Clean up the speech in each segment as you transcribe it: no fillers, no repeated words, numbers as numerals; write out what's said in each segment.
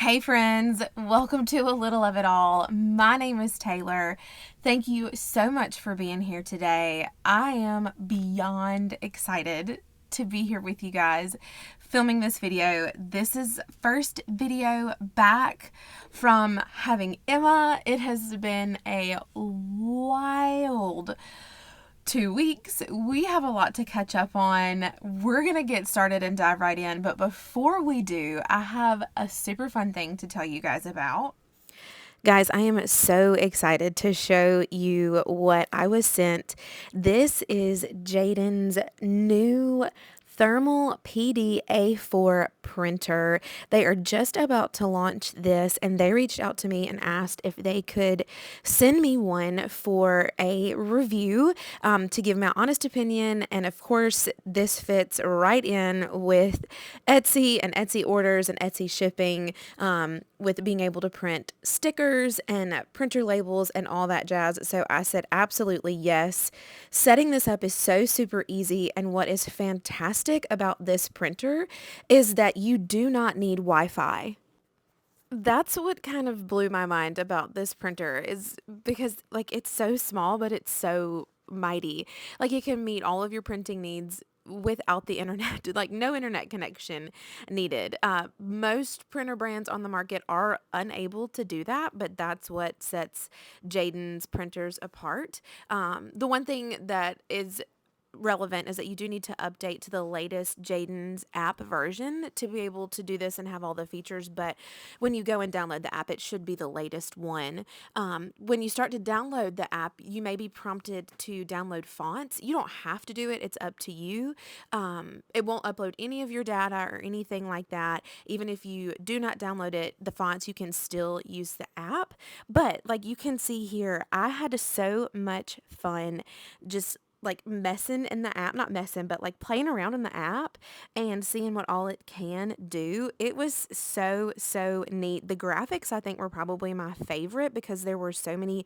Hey friends, welcome to A Little of It All. My name is Taylor. Thank you so much for being here today. I am beyond excited to be here with you guys filming this video. This is first video back from having Emma. It has been a wild 2 weeks. We have a lot to catch up on. We're going to get started and dive right in. But before we do, I have a super fun thing to tell you guys about. Guys, I am so excited to show you what I was sent. This is Jaden's new thermal PDA4 printer. They are just about to launch this, and they reached out to me and asked if they could send me one for a review, to give my honest opinion. And of course, this fits right in with Etsy and Etsy orders and Etsy shipping, with being able to print stickers and printer labels and all that jazz. So I said absolutely yes. Setting this up is so super easy, and what is fantastic about this printer is that you do not need Wi-Fi. That's what kind of blew my mind about this printer, is because it's so small, but it's so mighty. It can meet all of your printing needs without the internet, like no internet connection needed. Most printer brands on the market are unable to do that, but that's what sets Jaden's printers apart. The one thing that is relevant is that you do need to update to the latest Jaden's app version to be able to do this and have all the features. But when you go and download the app, it should be the latest one. When you start to download the app, you may be prompted to download fonts. You don't have to do it. It's up to you. It won't upload any of your data or anything like that. Even if you do not download it, the fonts, you can still use the app. But like you can see here, I had so much fun just messing in the app, not messing, but playing around in the app and seeing what all it can do. It was so neat. The graphics, I think, were probably my favorite because there were so many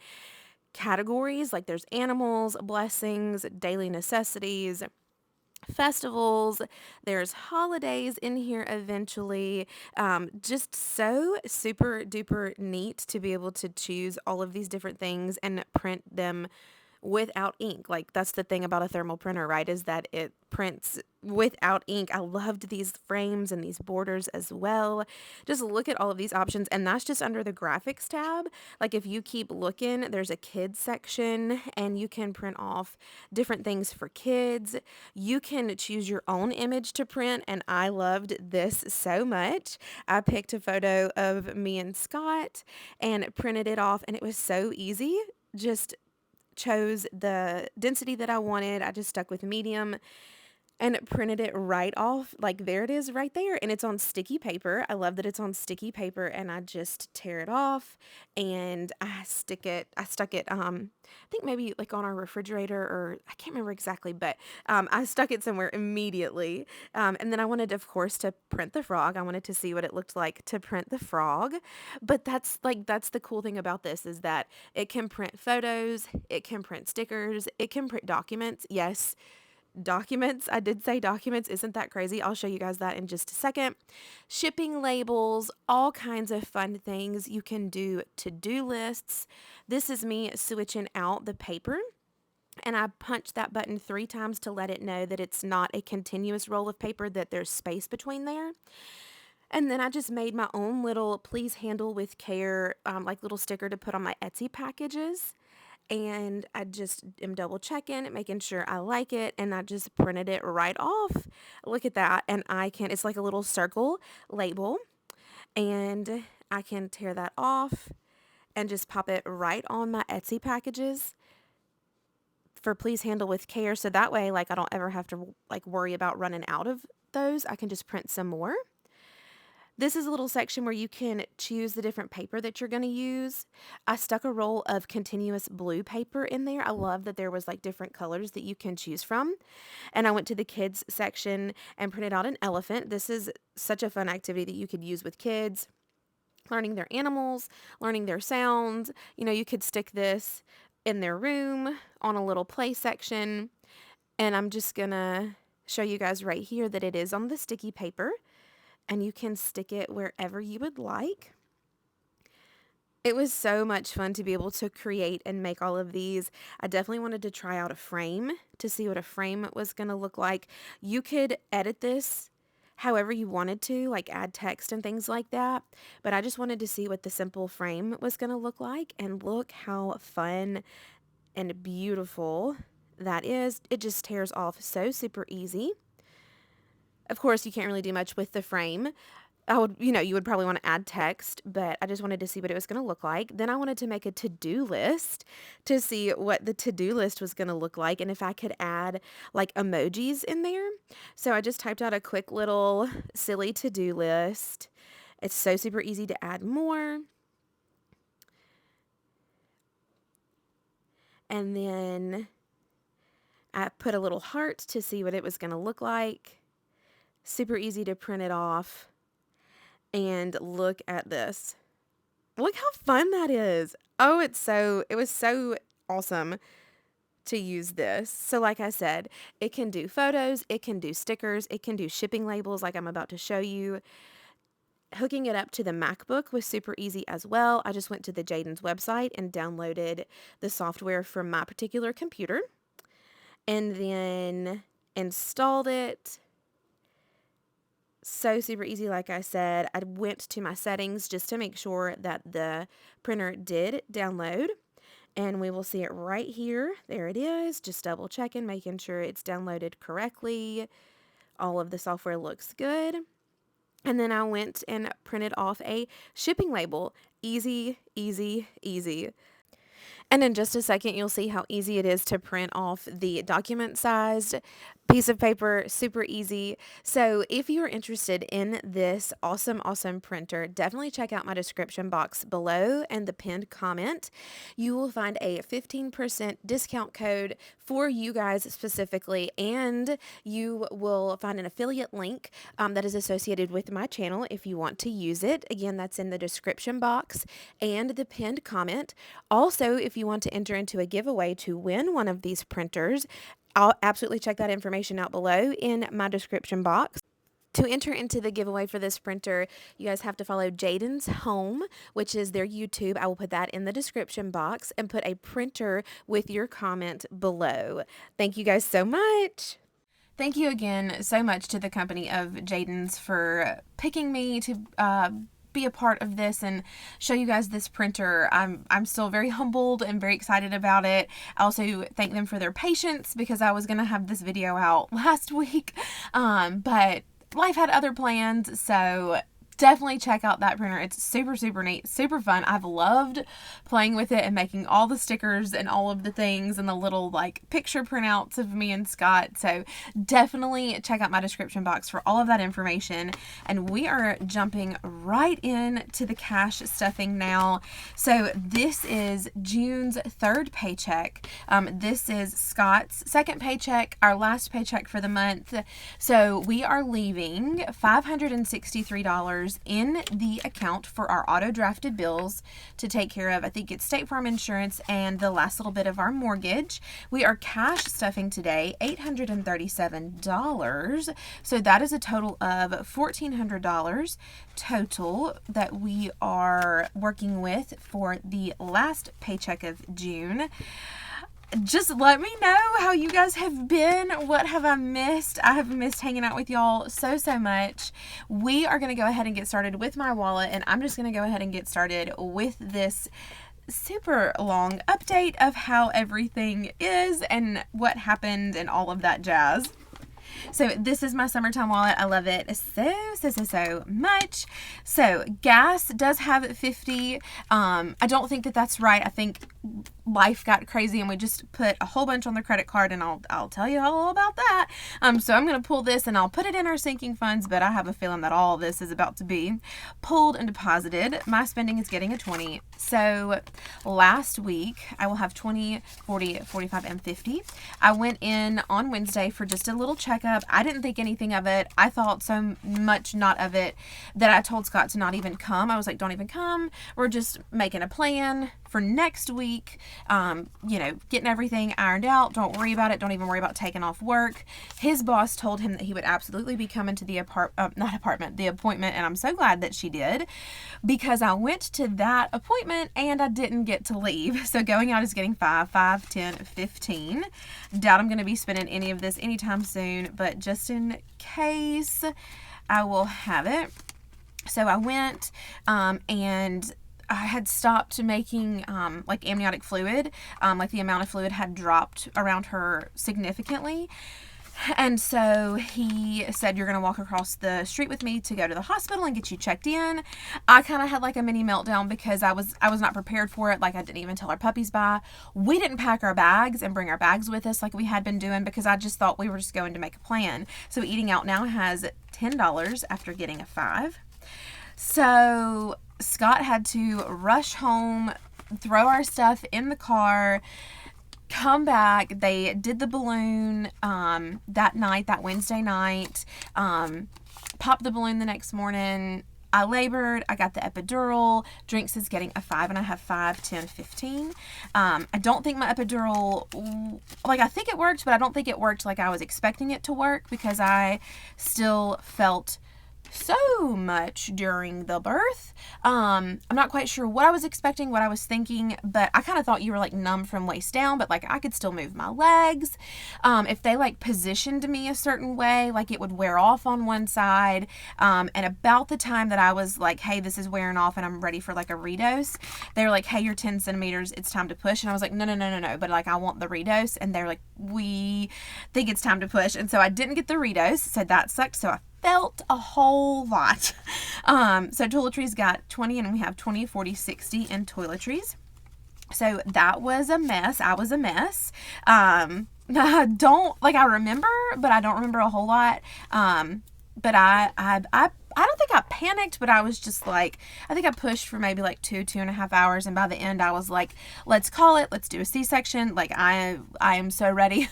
categories. There's animals, blessings, daily necessities, festivals, there's holidays in here eventually. Just so super duper neat to be able to choose all of these different things and print them without ink. That's the thing about a thermal printer, right? Is that it prints without ink. I loved these frames and these borders as well. Just look at all of these options, and that's just under the graphics tab. If you keep looking, there's a kids section, and you can print off different things for kids. You can choose your own image to print, and I loved this so much. I picked a photo of me and Scott and printed it off, and it was so easy. Just chose the density that I wanted. I just stuck with medium and printed it right off. There it is right there, and it's on sticky paper. I love that it's on sticky paper, and I just tear it off and I stuck it I think maybe on our refrigerator, or I can't remember exactly, but I stuck it somewhere immediately. And then I wanted, of course, to print the frog. I wanted to see what it looked like to print the frog. But that's the cool thing about this, is that it can print photos, it can print stickers, it can print documents. Yes, documents. I did say documents. Isn't that crazy? I'll show you guys that in just a second. Shipping labels, all kinds of fun things. You can do to-do lists. This is me switching out the paper, and I punched that button 3 times to let it know that it's not a continuous roll of paper, that there's space between there. And then I just made my own little please handle with care, little sticker to put on my Etsy packages. And I just am double checking, making sure I like it, and I just printed it right off. Look at that. And it's like a little circle label, and I can tear that off and just pop it right on my Etsy packages for please handle with care. So that way, I don't ever have to worry about running out of those. I can just print some more. This is a little section where you can choose the different paper that you're going to use. I stuck a roll of continuous blue paper in there. I love that there was different colors that you can choose from. And I went to the kids section and printed out an elephant. This is such a fun activity that you could use with kids, learning their animals, learning their sounds. You could stick this in their room on a little play section. And I'm just going to show you guys right here that it is on the sticky paper. and you can stick it wherever you would like. It was so much fun to be able to create and make all of these. I definitely wanted to try out a frame to see what a frame was going to look like. You could edit this however you wanted to, like add text and things like that. But I just wanted to see what the simple frame was going to look like, and look how fun and beautiful that is. It just tears off so super easy. Of course, you can't really do much with the frame. You would probably want to add text, but I just wanted to see what it was going to look like. Then I wanted to make a to-do list to see what the to-do list was going to look like, and if I could add like emojis in there. So I just typed out a quick little silly to-do list. It's so super easy to add more. And then I put a little heart to see what it was going to look like. Super easy to print it off. And look at this. Look how fun that is. Oh, it was so awesome to use this. So like I said, it can do photos, it can do stickers, it can do shipping labels like I'm about to show you. Hooking it up to the MacBook was super easy as well. I just went to the Jaden's website and downloaded the software from my particular computer and then installed it. So super easy, like I said. I went to my settings just to make sure that the printer did download, and we will see it right here. There it is. Just double checking, making sure it's downloaded correctly. All of the software looks good. And then I went and printed off a shipping label. Easy, easy, easy. And in just a second, you'll see how easy it is to print off the document-sized piece of paper. Super easy. So if you're interested in this awesome, awesome printer, definitely check out my description box below and the pinned comment. You will find a 15% discount code for you guys specifically, and you will find an affiliate link that is associated with my channel if you want to use it. Again, that's in the description box and the pinned comment. Also, if you want to enter into a giveaway to win one of these printers, I'll absolutely check that information out below in my description box. To enter into the giveaway for this printer, you guys have to follow Jaden's Home, which is their YouTube. I will put that in the description box, and put a printer with your comment below. Thank you guys so much. Thank you again so much to the company of Jaden's for picking me to be a part of this and show you guys this printer. I'm still very humbled and very excited about it. I also thank them for their patience, because I was going to have this video out last week, but life had other plans, so definitely check out that printer. It's super, super neat, super fun. I've loved playing with it and making all the stickers and all of the things and the little like picture printouts of me and Scott. So definitely check out my description box for all of that information. And we are jumping right in to the cash stuffing now. So this is June's third paycheck. This is Scott's second paycheck, our last paycheck for the month. So we are leaving $563 in the account for our auto drafted bills to take care of, I think it's State Farm insurance and the last little bit of our mortgage. We are cash stuffing today $837. So that is a total of $1,400 total that we are working with for the last paycheck of June. Just let me know how you guys have been. What have I missed? I have missed hanging out with y'all so, so much. We are going to go ahead and get started with my wallet, and I'm just going to go ahead and get started with this super long update of how everything is and what happened and all of that jazz. So this is my summertime wallet. I love it so much. So gas does have 50. I don't think that that's right. I think life got crazy and we just put a whole bunch on the credit card, and I'll tell you all about that. So I'm going to pull this and I'll put it in our sinking funds, but I have a feeling that all of this is about to be pulled and deposited. My spending is getting a 20. So last week I will have 20, 40, 45, and 50. I went in on Wednesday for just a little checkup. I didn't think anything of it. I thought so much not of it that I told Scott to not even come. I was like, don't even come. We're just making a plan for next week, getting everything ironed out. Don't worry about it. Don't even worry about taking off work. His boss told him that he would absolutely be coming to the appointment, and I'm so glad that she did, because I went to that appointment and I didn't get to leave. So going out is getting 5, 10, 15. Doubt I'm going to be spending any of this anytime soon, but just in case, I will have it. So I went, and I had stopped making, amniotic fluid. The amount of fluid had dropped around her significantly. And so he said, you're going to walk across the street with me to go to the hospital and get you checked in. I kind of had like a mini meltdown because I was not prepared for it. Like, I didn't even tell our puppies bye. We didn't pack our bags and bring our bags with us like we had been doing, because I just thought we were just going to make a plan. So eating out now has $10 after getting a 5. So Scott had to rush home, throw our stuff in the car, come back. They did the balloon that night, that Wednesday night, popped the balloon the next morning. I labored. I got the epidural. Drinks is getting a 5, and I have 5, 10, 15. I don't think my epidural, I think it worked, but I don't think it worked like I was expecting it to work, because I still felt so much during the birth. I'm not quite sure what I was expecting, what I was thinking, but I kind of thought you were like numb from waist down, but like I could still move my legs. If they like positioned me a certain way, like it would wear off on one side. And about the time that I was like, hey, this is wearing off and I'm ready for like a redose, they were like, hey, you're 10 centimeters, it's time to push. And I was like, no, but like I want the redose. And they're like, we think it's time to push. And so I didn't get the redose, so that sucked. So I felt a whole lot. So toiletries got 20, and we have 20, 40, 60 in toiletries. So that was a mess. I was a mess. I remember, but I don't remember a whole lot. But I don't think I panicked, but I was just like, I think I pushed for maybe like 2.5 hours. And by the end I was like, let's call it. Let's do a C-section. Like I am so ready.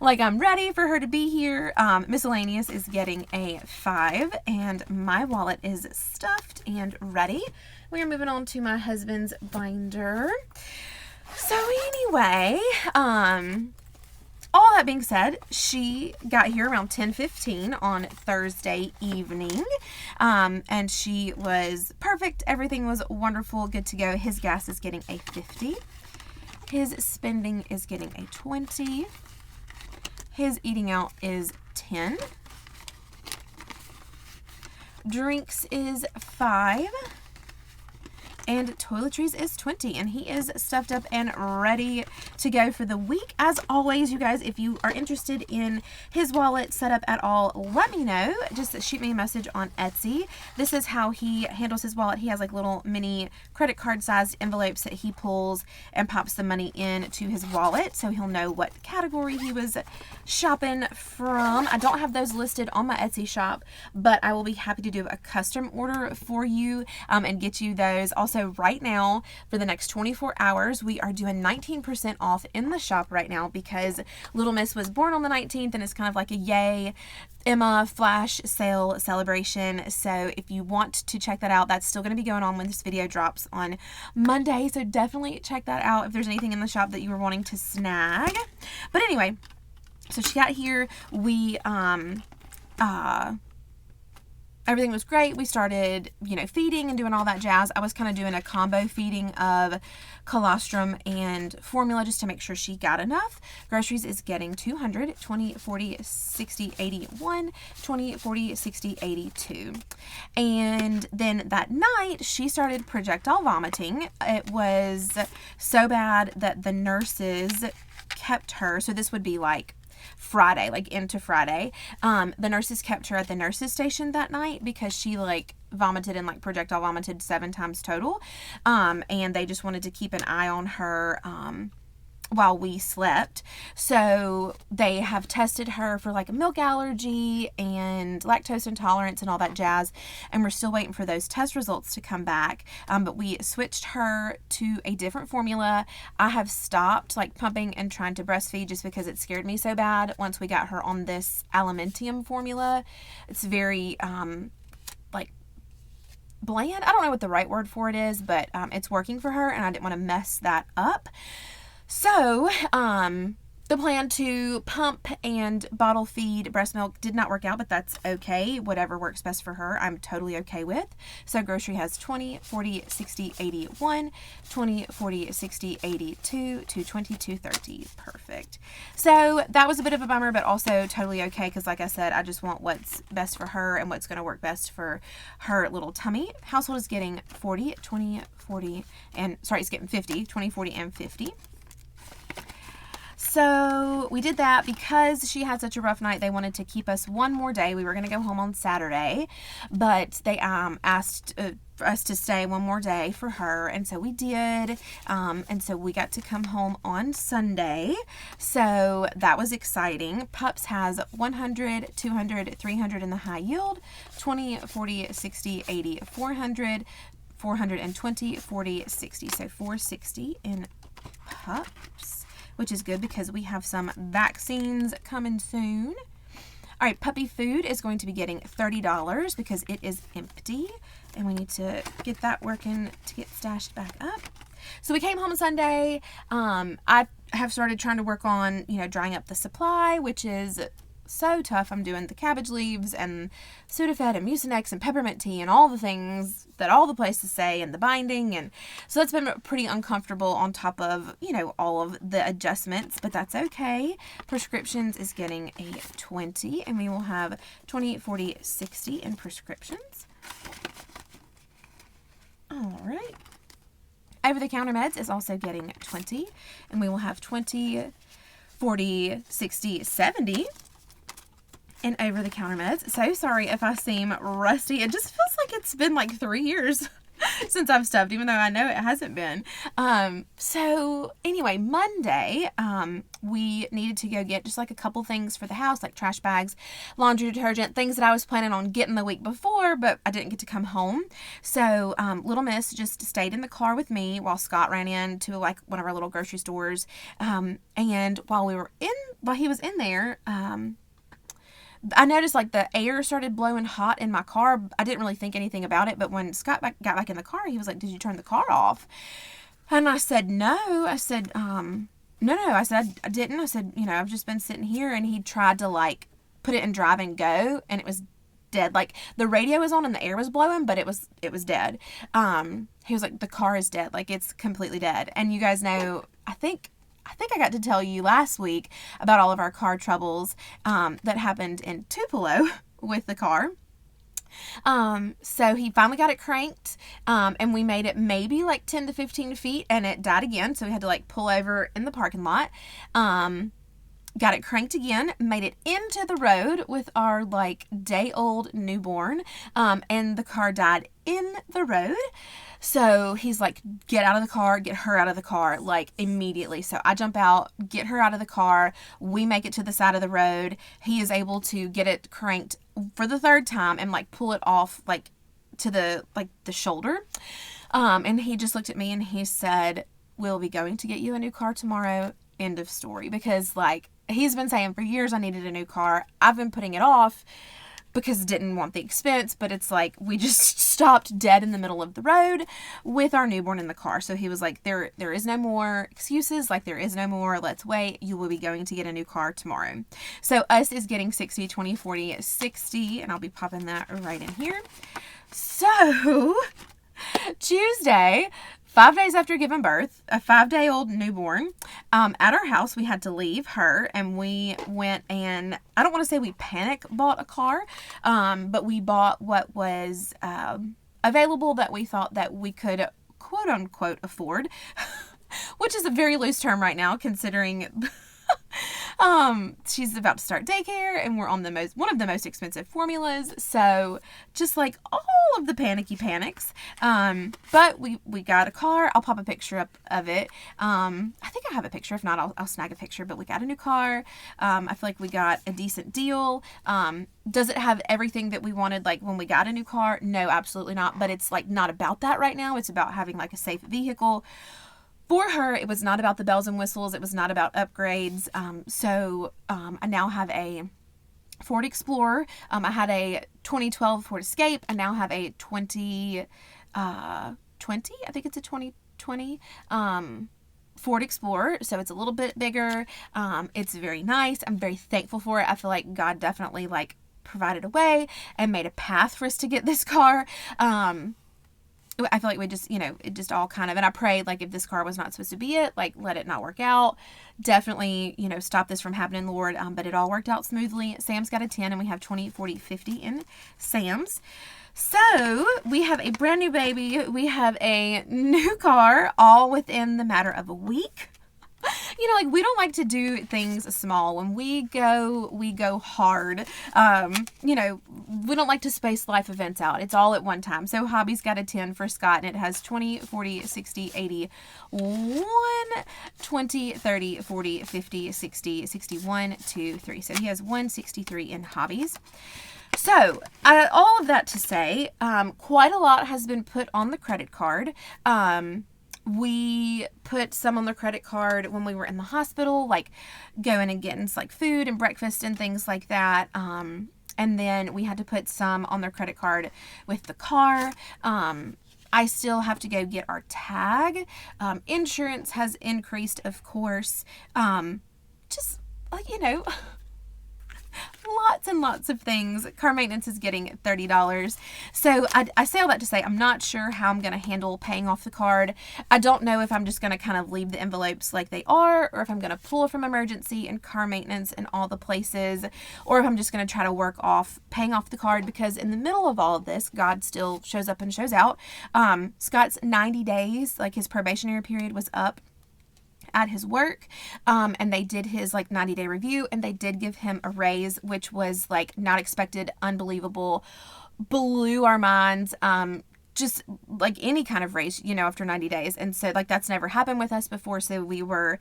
Like, I'm ready for her to be here. Miscellaneous is getting a 5, and my wallet is stuffed and ready. We are moving on to my husband's binder. So anyway, all that being said, she got here around 10:15 on Thursday evening, and she was perfect. Everything was wonderful, good to go. His gas is getting a 50. His spending is getting a 20. His eating out is 10. Drinks is 5. And toiletries is 20, and he is stuffed up and ready to go for the week. As always, you guys, if you are interested in his wallet setup at all, let me know. Just shoot me a message on Etsy. This is how he handles his wallet. He has like little mini credit card sized envelopes that he pulls and pops the money into his wallet, so he'll know what category he was shopping from. I don't have those listed on my Etsy shop, but I will be happy to do a custom order for you and get you those. Also, right now, for the next 24 hours, we are doing 19% off in the shop right now, because Little Miss was born on the 19th, and it's kind of like a yay Emma flash sale celebration. So if you want to check that out, that's still going to be going on when this video drops on Monday. So definitely check that out if there's anything in the shop that you were wanting to snag. But anyway, so she got here. We everything was great. We started, feeding and doing all that jazz. I was kind of doing a combo feeding of colostrum and formula just to make sure she got enough. Groceries is getting 200, 20, 40, 60, 81, 20, 40, 60, 82. And then that night, she started projectile vomiting. It was so bad that the nurses kept her. So this would be like Friday, like into Friday. The nurses kept her at the nurses station that night because she vomited and projectile vomited 7 times total. And they just wanted to keep an eye on her while we slept. So they have tested her for a milk allergy and lactose intolerance and all that jazz, and we're still waiting for those test results to come back. But we switched her to a different formula. I have stopped pumping and trying to breastfeed just because it scared me so bad once we got her on this Alimentium formula. It's very bland. I don't know what the right word for it is, but it's working for her, and I didn't want to mess that up. So, the plan to pump and bottle feed breast milk did not work out, but that's okay. Whatever works best for her, I'm totally okay with. So grocery has 20, 40, 60, 81, 20, 40, 60, 82, 220, 230. Perfect. So that was a bit of a bummer, but also totally okay because, like I said, I just want what's best for her and what's going to work best for her little tummy. Household is getting 40, 20, 40, and sorry, it's getting 50, 20, 40, and 50. So we did that because she had such a rough night. They wanted to keep us one more day. We were going to go home on Saturday, but they asked for us to stay one more day for her, and so we did. And so we got to come home on Sunday. So that was exciting. Pups has 100, 200, 300 in the high yield, 20, 40, 60, 80, 400, 420, 40, 60. So 460 in pups, which is good because we have some vaccines coming soon. All right, puppy food is going to be getting $30 because it is empty, and we need to get that working to get stashed back up. So we came home Sunday. I have started trying to work on, drying up the supply, which is so tough. I'm doing the cabbage leaves and Sudafed and Mucinex and peppermint tea and all the things that all the places say, and the binding, and so that's been pretty uncomfortable on top of all of the adjustments, but that's okay. Prescriptions is getting a 20, and we will have 20, 40, 60 in prescriptions. All right. Over-the-counter meds is also getting 20, and we will have 20, 40, 60, 70 in over-the-counter meds. So sorry if I seem rusty. It just feels like it's been like 3 years since I've stuffed, even though I know it hasn't been. So anyway, Monday, we needed to go get just like a couple things for the house, like trash bags, laundry detergent, things that I was planning on getting the week before, but I didn't get to come home. So little miss just stayed in the car with me while Scott ran into like one of our little grocery stores. And while he was in there, I noticed like the air started blowing hot in my car. I didn't really think anything about it, but when Scott got back in the car, he was like, "Did you turn the car off?" And I said, "No." I said, no. I said, I didn't. I said, I've just been sitting here. And he tried to like put it in drive and go, and it was dead. Like the radio was on and the air was blowing, but it was dead. He was like, "The car is dead. Like it's completely dead." And you guys know, I think I got to tell you last week about all of our car troubles that happened in Tupelo with the car. So he finally got it cranked, and we made it maybe like 10 to 15 feet, and it died again. So we had to like pull over in the parking lot. Got it cranked again, made it into the road with our like day-old newborn, and the car died in the road. So he's like, "Get out of the car, get her out of the car," like immediately. So I jump out, get her out of the car. We make it to the side of the road. He is able to get it cranked for the third time and like pull it off like to the shoulder. And he just looked at me and he said, "We'll be going to get you a new car tomorrow." End of story. Because like he's been saying for years I needed a new car. I've been putting it off because didn't want the expense, but it's like we just stopped dead in the middle of the road with our newborn in the car. So he was like, there is no more excuses, like there is no more let's wait, you will be going to get a new car tomorrow. So us is getting 60, 20, 40, 60, and I'll be popping that right in here. So Tuesday, 5 days after giving birth, a 5-day-old newborn, at our house, we had to leave her, and we went and, I don't want to say we panic bought a car, but we bought what was available that we thought that we could quote-unquote afford, which is a very loose term right now, considering she's about to start daycare, and we're on one of the most expensive formulas. So just like all of the panicky panics. But we got a car. I'll pop a picture up of it. I think I have a picture. If not, I'll snag a picture, but we got a new car. I feel like we got a decent deal. Does it have everything that we wanted like when we got a new car? No, absolutely not. But it's like not about that right now. It's about having like a safe vehicle. For her, it was not about the bells and whistles. It was not about upgrades. So I now have a Ford Explorer. I had a 2012 Ford Escape. I now have a 2020, I think it's a 2020 Ford Explorer. So it's a little bit bigger. It's very nice. I'm very thankful for it. I feel like God definitely like provided a way and made a path for us to get this car. I feel like we just, it just all kind of, and I prayed, like, if this car was not supposed to be it, like, let it not work out. Definitely, stop this from happening, Lord. But it all worked out smoothly. Sam's got a 10, and we have 20, 40, 50 in Sam's. So, we have a brand new baby. We have a new car, all within the matter of a week. Like, we don't like to do things small. When we go hard. We don't like to space life events out. It's all at one time. So Hobby's got a 10 for Scott, and it has 20, 40, 60, 80, 1, 20, 30, 40, 50, 60, 61, 2, 3. So he has 163 in Hobbies. So, all of that to say, quite a lot has been put on the credit card. We put some on the credit card when we were in the hospital, like going and getting like food and breakfast and things like that. And then we had to put some on their credit card with the car. I still have to go get our tag. Insurance has increased, of course. Just like, lots and lots of things. Car maintenance is getting $30. So I say all that to say I'm not sure how I'm going to handle paying off the card. I don't know if I'm just going to kind of leave the envelopes like they are, or if I'm going to pull from emergency and car maintenance and all the places, or if I'm just going to try to work off paying off the card, because in the middle of all of this, God still shows up and shows out. Scott's 90 days, like his probationary period, was up at his work, and they did his like 90-day review, and they did give him a raise, which was like not expected, unbelievable, blew our minds. Just like any kind of raise, after 90 days. And so like that's never happened with us before. So we were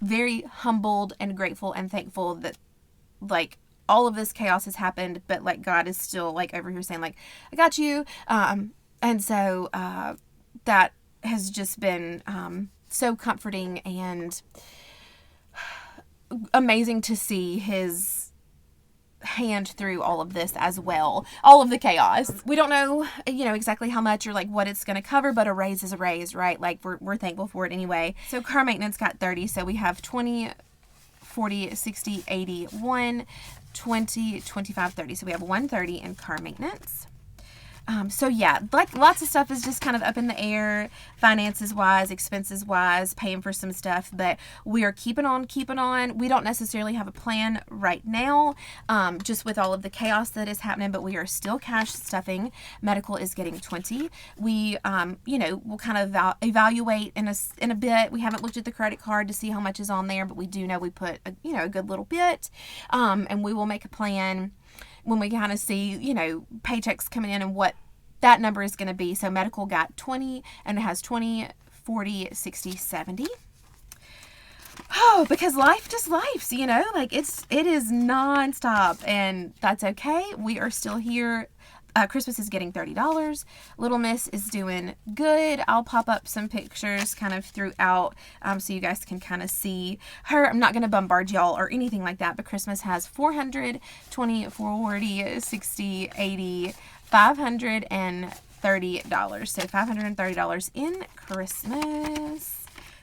very humbled and grateful and thankful that like all of this chaos has happened, but like God is still like over here saying like, I got you. And so that has just been so comforting and amazing to see his hand through all of this as well. All of the chaos. We don't know, exactly how much or like what it's going to cover, but a raise is a raise, right? Like we're thankful for it anyway. So car maintenance got 30. So we have 20, 40, 60, 80, 1, 20, 25, 30. So we have 130 in car maintenance. So yeah, like lots of stuff is just kind of up in the air, finances wise, expenses wise, paying for some stuff, but we are keeping on. We don't necessarily have a plan right now, just with all of the chaos that is happening, but we are still cash stuffing. Medical is getting 20. We, we'll kind of evaluate in a bit. We haven't looked at the credit card to see how much is on there, but we do know we put a good little bit, and we will make a plan when we kind of see, paychecks coming in and what that number is going to be. So medical got 20, and it has 20, 40, 60, 70. Oh, because life just lifes, like it is nonstop, and that's okay. We are still here. Christmas is getting $30. Little Miss is doing good. I'll pop up some pictures kind of throughout, so you guys can kind of see her. I'm not going to bombard y'all or anything like that, but Christmas has 400, 20, 40, 60, 80, $530. So $530 in Christmas.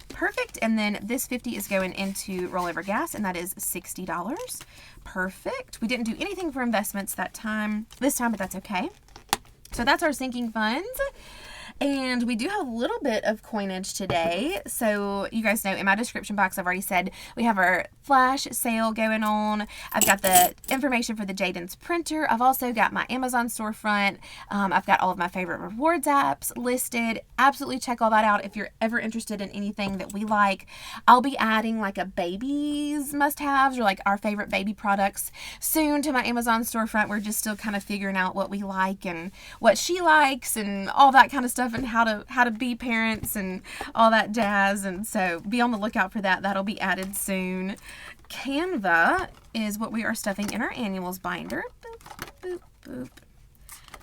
Perfect. And then this 50 is going into rollover gas, and that is $60. Perfect. We didn't do anything for investments this time, but that's okay. So that's our sinking funds. And we do have a little bit of coinage today. So you guys know in my description box, I've already said we have our flash sale going on. I've got the information for the Jaden's printer. I've also got my Amazon storefront. I've got all of my favorite rewards apps listed. Absolutely check all that out if you're ever interested in anything that we like. I'll be adding like a baby's must-haves or like our favorite baby products soon to my Amazon storefront. We're just still kind of figuring out what we like and what she likes and all that kind of stuff, and how to be parents and all that jazz. And so be on the lookout for that. That'll be added soon. Canva is what we are stuffing in our annuals binder. Boop, boop, boop.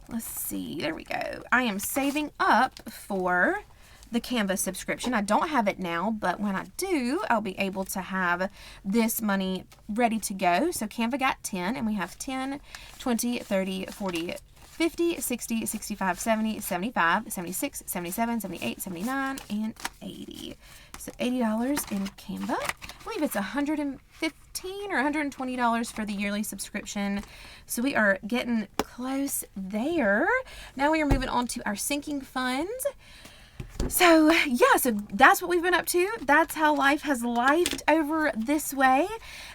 Let's see. There we go. I am saving up for the Canva subscription. I don't have it now, but when I do, I'll be able to have this money ready to go. So Canva got 10, and we have 10, 20, 30, 40, 50, 60, 65, 70, 75, 76, 77, 78, 79, and 80. So $80 in Canva. I believe it's $115 or $120 for the yearly subscription. So we are getting close there. Now we are moving on to our sinking funds. So yeah, so that's what we've been up to. That's how life has lifed over this way.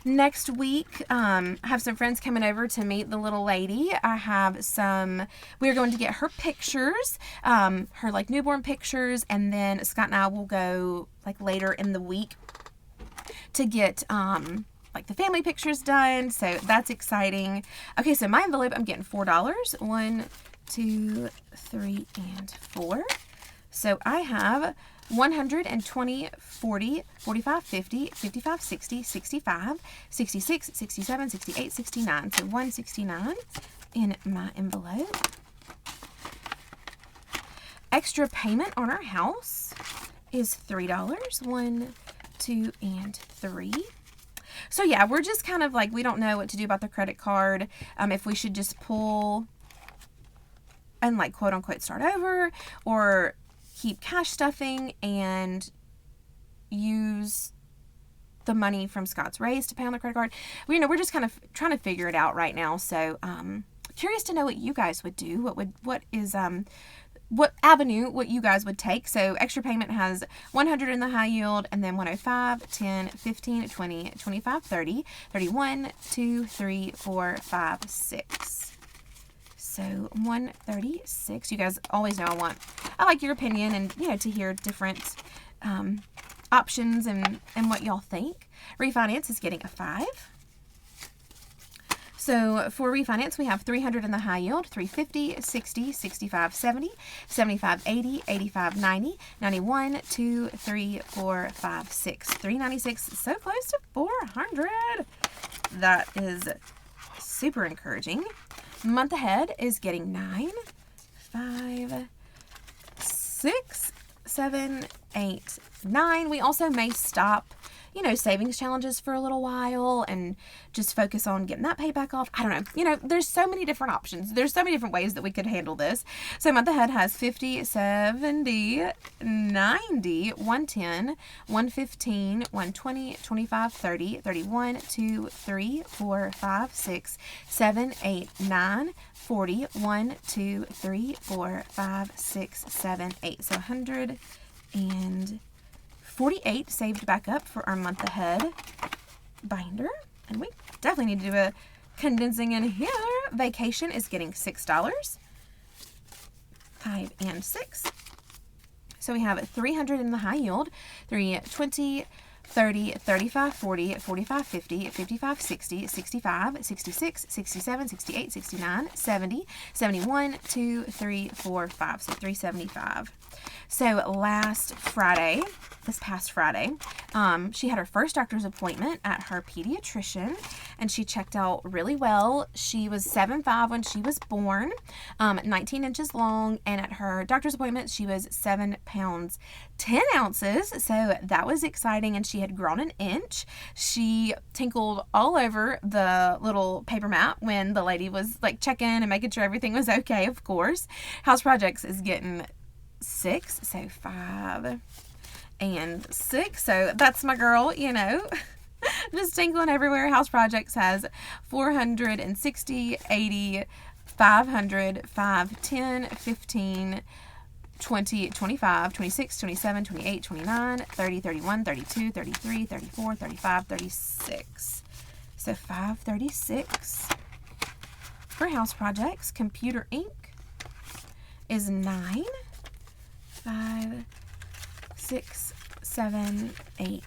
Next week, I have some friends coming over to meet the little lady. We're going to get her pictures, her like newborn pictures, and then Scott and I will go like later in the week to get like the family pictures done. So that's exciting. Okay, so my envelope, I'm getting $4. 1, 2, 3, and 4. So I have 120, 40, 45, 50, 55, 60, 65, 66, 67, 68, 69. So 169 in my envelope. Extra payment on our house is $3. 1, 2, and 3. So yeah, we're just kind of like, we don't know what to do about the credit card. If we should just pull and like quote unquote start over, or keep cash stuffing and use the money from Scott's raise to pay on the credit card. We're just kind of trying to figure it out right now. So curious to know what you guys would do. What avenue what you guys would take. So extra payment has 100 in the high yield, and then 105, 10, 15, 20, 25, 30, 31, 2, 3, 4, 5, 6. So 136. You guys always know I like your opinion, and to hear different options and what y'all think. Refinance is getting a 5. So for refinance, we have 300 in the high yield, 350, 60, 65, 70, 75, 80, 85, 90, 91, 2, 3, 4, 5, 6, 396. So close to 400. That is super encouraging. Month ahead is getting 9, 5, 6, 7, 8, 9. We also may stop, savings challenges for a little while and just focus on getting that payback off. I don't know. There's so many different options. There's so many different ways that we could handle this. So month ahead has 50, 70, 90, 110, 115, 120, 25, 30, 31, 2, 3, 4, 5, 6, 7, 8, 9, 40, 1, 2, 3, 4, 5, 6, 7, 8. So 148 saved back up for our month ahead binder. And we definitely need to do a condensing in here. Vacation is getting $6. 5 and 6. So we have 300 in the high yield, 320, 30, 35, 40, 45, 50, 55, 60, 65, 66, 67, 68, 69, 70, 71, 2, 3, 4, 5. So 375. So this past Friday, she had her first doctor's appointment at her pediatrician, and she checked out really well. She was 7'5" when she was born, 19 inches long, and at her doctor's appointment, she was 7 pounds, 10 ounces. So that was exciting, and she had grown an inch. She tinkled all over the little paper mat when the lady was like checking and making sure everything was okay, of course. House Projects is getting 6, so 5 and 6. So that's my girl, just tinkling everywhere. House Projects has 460, 80, 500, 5, 10, 15, 20, 25, 26, 27, 28, 29, 30, 31, 32, 33, 34, 35, 36. So 536 for House Projects. Computer ink is 9. 5, 6, 7, 8,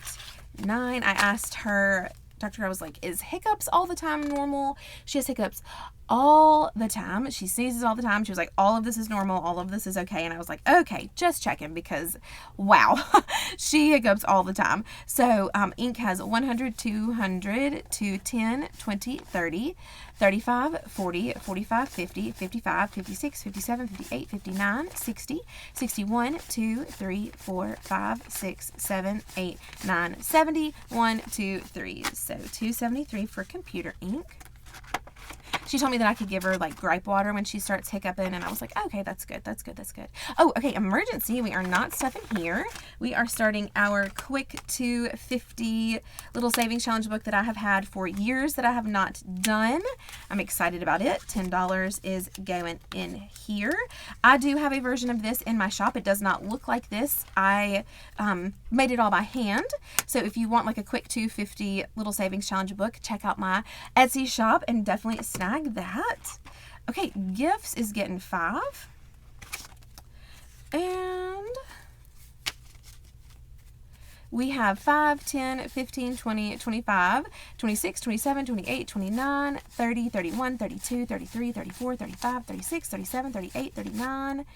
9. I asked her, Dr. I was like, is hiccups all the time normal? She has hiccups all the time. She sneezes all the time. She was like, all of this is normal. All of this is okay. And I was like, okay, just checking because, wow, she hiccups all the time. So ink has 100, 200, 210, 20, 30, 35, 40, 45, 50, 55, 56, 57, 58, 59, 60, 61, 2, 3, 4, 5, 6, 7, 8, 9, 70, 1, 2, 3. So 273 for computer ink. She told me that I could give her like gripe water when she starts hiccuping, and I was like, okay, that's good, that's good, that's good. Oh, okay, emergency. We are not stuffing here. We are starting our quick 250 little savings challenge book that I have had for years that I have not done. I'm excited about it. $10 is going in here. I do have a version of this in my shop. It does not look like this. I made it all by hand. So if you want like a quick 250 little savings challenge book, check out my Etsy shop and definitely snag that. Okay, gifts is getting 5. And we have 5, 10, 15, 20, 25, 26, 27, 28, 29, 30, 31, 32, 33, 34, 35, 36, 37, 38, 39,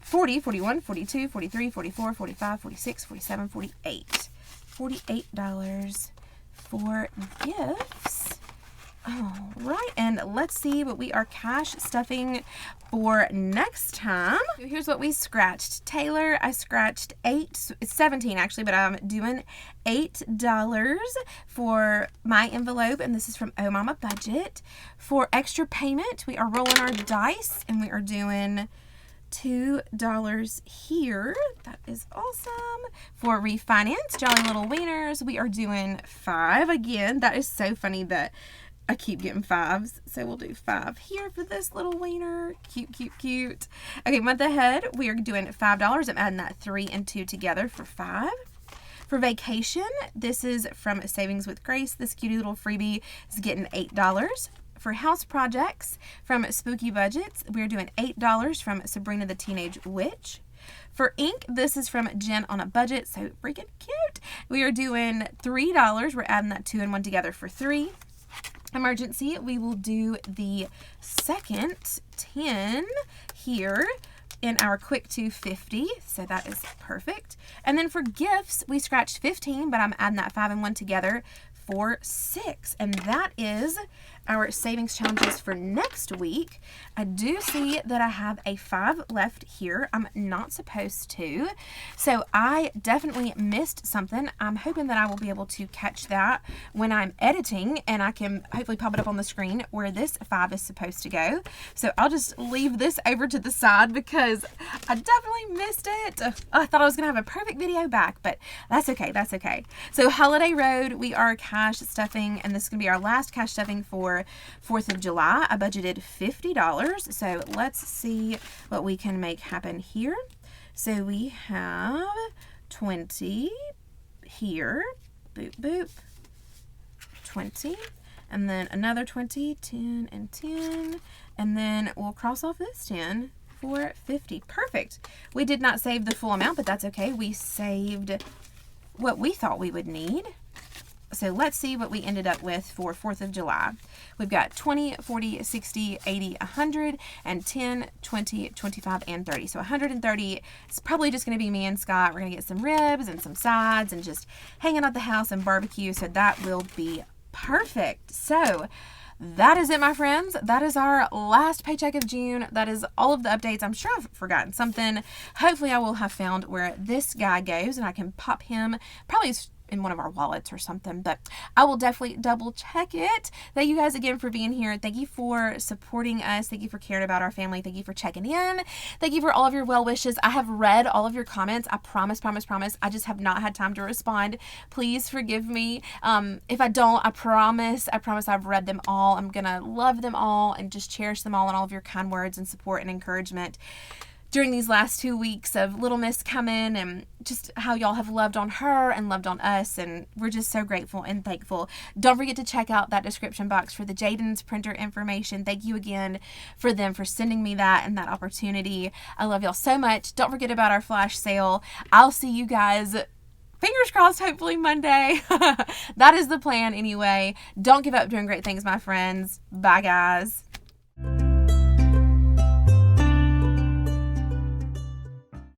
40, 41, 42, 43, 44, 45, 46, 47, 48. $48 for gifts. All right, and let's see what we are cash stuffing for next time. Here's what we scratched. Taylor, I scratched 17 actually, but I'm doing $8 for my envelope, and this is from Oh Mama Budget. For extra payment, we are rolling our dice, and we are doing $2 here. That is awesome. For refinance, Jolly Little Wieners, we are doing 5 again. That is so funny that I keep getting 5s, so we'll do 5 here for this little wiener. Cute, cute, cute. Okay, month ahead, we are doing $5. I'm adding that 3 and 2 together for 5. For vacation, this is from Savings with Grace. This cutie little freebie is getting $8. For house projects, from Spooky Budgets, we're doing $8 from Sabrina the Teenage Witch. For ink, this is from Jen on a Budget, so freaking cute. We are doing $3. We're adding that 2 and 1 together for 3. Emergency, we will do the second 10 here in our quick 250, so that is perfect. And then for gifts, we scratched 15, but I'm adding that 5 and 1 together for 6, and that is our savings challenges for next week. I do see that I have a 5 left here. I'm not supposed to, so I definitely missed something. I'm hoping that I will be able to catch that when I'm editing, and I can hopefully pop it up on the screen where this 5 is supposed to go. So I'll just leave this over to the side because I definitely missed it. I thought I was gonna have a perfect video back, but that's okay, that's okay. So Holiday Road, we are cash stuffing, and this is gonna be our last cash stuffing for 4th of July. I budgeted $50, so let's see what we can make happen here. So we have 20 here, boop, boop, 20, and then another 20, 10, and 10, and then we'll cross off this 10 for 50. Perfect. We did not save the full amount, but that's okay. We saved what we thought we would need. So let's see what we ended up with for 4th of July. We've got 20, 40, 60, 80, 100, and 10, 20, 25, and 30. So 130 is probably just going to be me and Scott. We're going to get some ribs and some sides and just hanging out the house and barbecue. So that will be perfect. So that is it, my friends. That is our last paycheck of June. That is all of the updates. I'm sure I've forgotten something. Hopefully I will have found where this guy goes and I can pop him. Probably in one of our wallets or something, but I will definitely double check it. Thank you guys again for being here. Thank you for supporting us. Thank you for caring about our family. Thank you for checking in. Thank you for all of your well wishes. I have read all of your comments. I promise. I just have not had time to respond. Please forgive me. If I don't, I promise I've read them all. I'm gonna love them all and just cherish them all and all of your kind words and support and encouragement during these last 2 weeks of Little Miss coming, and just how y'all have loved on her and loved on us, and we're just so grateful and thankful. Don't forget to check out that description box for the Jaden's printer information. Thank you again for them for sending me that and that opportunity. I love y'all so much. Don't forget about our flash sale. I'll see you guys, fingers crossed, hopefully Monday. That is the plan anyway. Don't give up doing great things, my friends. Bye, guys.